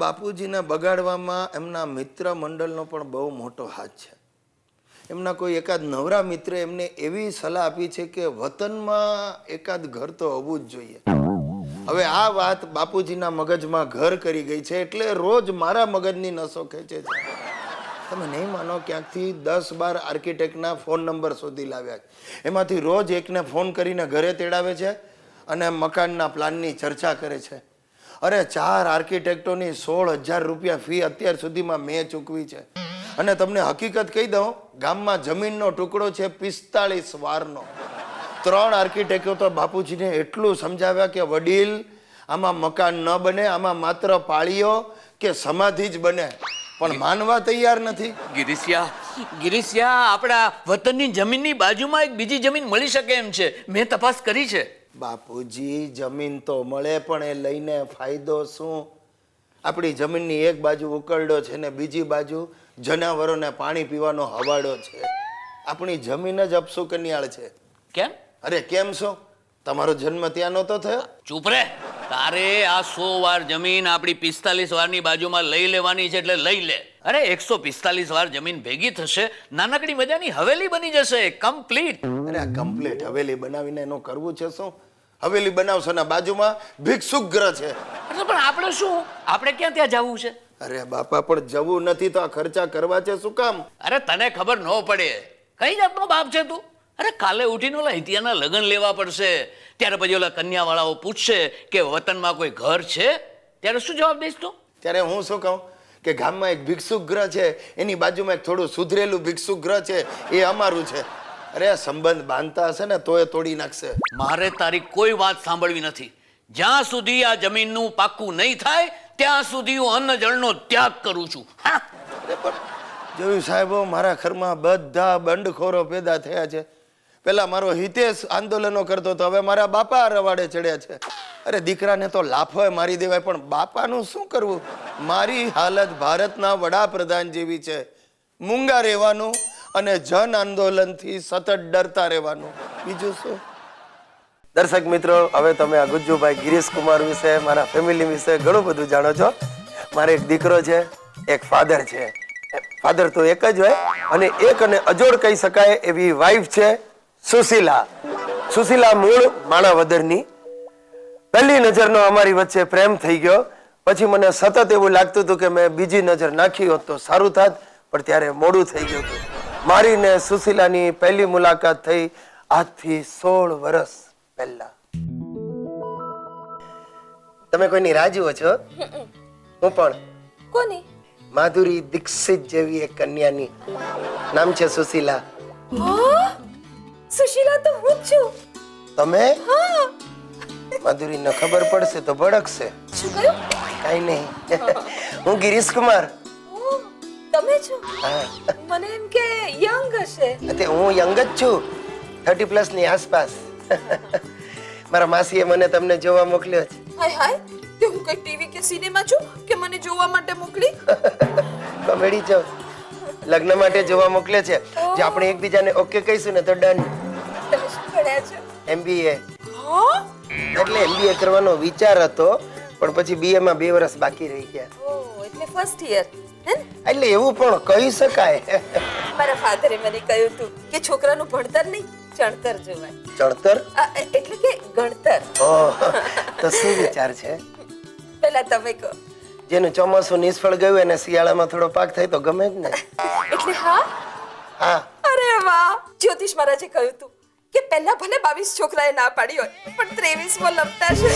બાપુજીને બગાડવામાં એમના મિત્ર મંડળનો પણ બહુ મોટો હાથ છે. એમના કોઈ એકાદ નવરા મિત્રે એમને એવી સલાહ આપી છે કે વતનમાં એકાદ ઘર તો હોવું જ જોઈએ. હવે આ વાત બાપુજીના મગજમાં ઘર કરી ગઈ છે એટલે રોજ મારા મગજની નસો ખેંચે છે. તમે નહીં માનો, ક્યાંકથી 10-12 આર્કિટેક્ટના ફોન નંબર શોધી લાવ્યા છે. એમાંથી રોજ એકને ફોન કરીને ઘરે તેડાવે છે અને મકાનના પ્લાનની ચર્ચા કરે છે. અરે 4 આર્કિટેક્ટોની 16,000 રૂપિયા ફી અત્યાર સુધીમાં મેં ચૂકવી છે. અને તમને હકીકત કહી દઉં, ગામમાં જમીનનો ટુકડો છે 45 વારનો. 3 આર્કિટેક્ટો તો બાપુજીને એટલું સમજાવ્યા કે વડીલ, આમાં મકાન ન બને, આમાં માત્ર પાળીઓ કે સમાધિ જ બને, પણ માનવા તૈયાર નથી. ગિરીશિયા, આપણા વતનની જમીનની બાજુમાં એક બીજી જમીન મળી શકે એમ છે. મેં તપાસ કરી છે. બાપુજી, જમીન તો મળે પણ એ લઈને ફાયદો શું? આપણી જમીનની એક બાજુ ઉકરડો છે ને બીજી બાજુ જનાવરોને પાણી પીવાનો હવાડો છે. આપણી જમીન જ અપશુકનિયાળ છે. કેમ? અરે કેમ શું? તમારો જન્મ ત્યાં નહોતો થયો? ચૂપ રે. તારે આ 100 વાર જમીન આપણી 45 વારની બાજુમાં લઈ લેવાની છે એટલે લઈ લે. અરે 145 વાર જમીન ભેગી થશે, નાનકડી મજાની હવેલી બની જશે, કમ્પ્લીટ. અરે આ કમ્પ્લીટ હવેલી બનાવીને એનું કરવું છે શું? હવેલી બનાવશો ને બાજુમાં ભિક્ષુક ગ્રહ છે. પણ આપણે શું? આપણે ક્યાં ત્યાં જવું છે? અરે બાપા, પણ જવું નથી તો આ ખર્ચા કરવા છે શું કામ? અરે તને ખબર ન પડે. કઈ જાતનો બાપ છે તું? અરે કાલે ઉઠીને ઓલા હિતિયાના લગ્ન લેવા પડશે, ત્યારે પછી ઓલા કન્યાવાળાઓ પૂછશે કે વતનમાં કોઈ ઘર છે, ત્યારે શું જવાબ દઈશ તું? ત્યારે હું શું કહું કે ગામમાં એક ભિક્ષુક ગ્રહ છે, એની બાજુમાં એક થોડું સુધરેલું ભિક્ષુક ગ્રહ છે, એ અમારું છે. અરે સંબંધ બાંધતા હશે ને તો એ તોડી નાખશે. મારે તારી કોઈ વાત સાંભળવી નથી. જ્યાં સુધી આ જમીનનું પાક્કું નહીં થાય ત્યાં સુધી હું અન્ન જળનો ત્યાગ કરું છું. જોયું સાહેબો, મારા ઘરમાં બધા બંડખોરો પેદા થયા છે. પેલા મારો હિતેશ આંદોલનો કરતો હતો, હવે મારા બાપા રવાડે ચડ્યા છે. અરે દીકરાને તો લાફોય મારી દેવાય, પણ બાપાનું શું કરવું? મારી હાલત ભારતના વડાપ્રધાન જેવી છે. મૂંગા રહેવાનું અને જન આંદોલનથી સતત ડરતા રહેવાનું, બીજું શું? દર્શક મિત્રો, હવે તમે આ ગુજ્જુભાઈ ગિરીશ કુમાર વિશે, મારા ફેમિલી વિશે ઘણું બધું જાણો છો. મારે એક દીકરો છે, એક ફાધર છે. ફાધર તો એક જ હોય, અને એક અને અજોડ કહી શકાય એવી વાઈફ છે સુશીલા. સુશીલા મૂળ માણાવદરની. પહેલી નજરનો અમારી વચ્ચે પ્રેમ થઈ ગયો. પછી મને સતત એવું લાગતું હતું કે મેં બીજી નજર નાખી હોત તો સારું થાત, પણ ત્યારે મોડું થઈ ગયું હતું. મારી ને સુશીલાની પહેલી મુલાકાત થઈ આજથી 16 વર્ષ પહેલા. તમે કોઈની રાહ જુઓ છો? હું પણ. કોની? માધુરી દીક્ષિત જેવી એક કન્યાની. નામ છે સુશીલા. સુશીલા તો હું જ છું. તમે? માધુરીને ખબર પડશે તો ભડકશે. શું કહ્યું? કાઈ નહીં. હું ગિરીશ કુમાર. તમે છો? મને એમ કે યંગ હશે. હું યંગ જ છું, 30+ ની આસપાસ. મારા માસીએ મને તમને જોવા મોકલ્યો છે. હાય હાય, કે હું કઈ ટીવી કે સિનેમા છું કે મને જોવા માટે મોકલી? કોમેડી છો. લગ્ન માટે જોવા મોકલે છે. જે આપણે એકબીજાને ઓકે કહીશું ને તો ડન. તમે શું ભણ્યા છો? MBA. એટલે MBA કરવાનો વિચાર હતો, પણ પછી BA માં 2 વર્ષ બાકી રહી ગયા. ઓહ, એટલે ફર્સ્ટ યર. એટલે એવું પણ કહી શકાય. મારા ફાધરે મને કહ્યું હતું કે છોકરાનું ભણતર નહીં, ચણતર જોવાય. ચણતર એટલે કે ગણતર. ઓહ, તો શું વિચાર છે? પહેલા તમે કહો. જેનું ચોમાસું નિષ્ફળ ગયું એને શિયાળામાં થોડો પાક થાય તો ગમે જ ને. એટલે હા? હા. અરે વાહ, જ્યોતિષ મહારાજે કહ્યું હતું કે પહેલા ભલે 22 છોકરાએ ના પાડી હોય, પણ 23મો લપટા છે.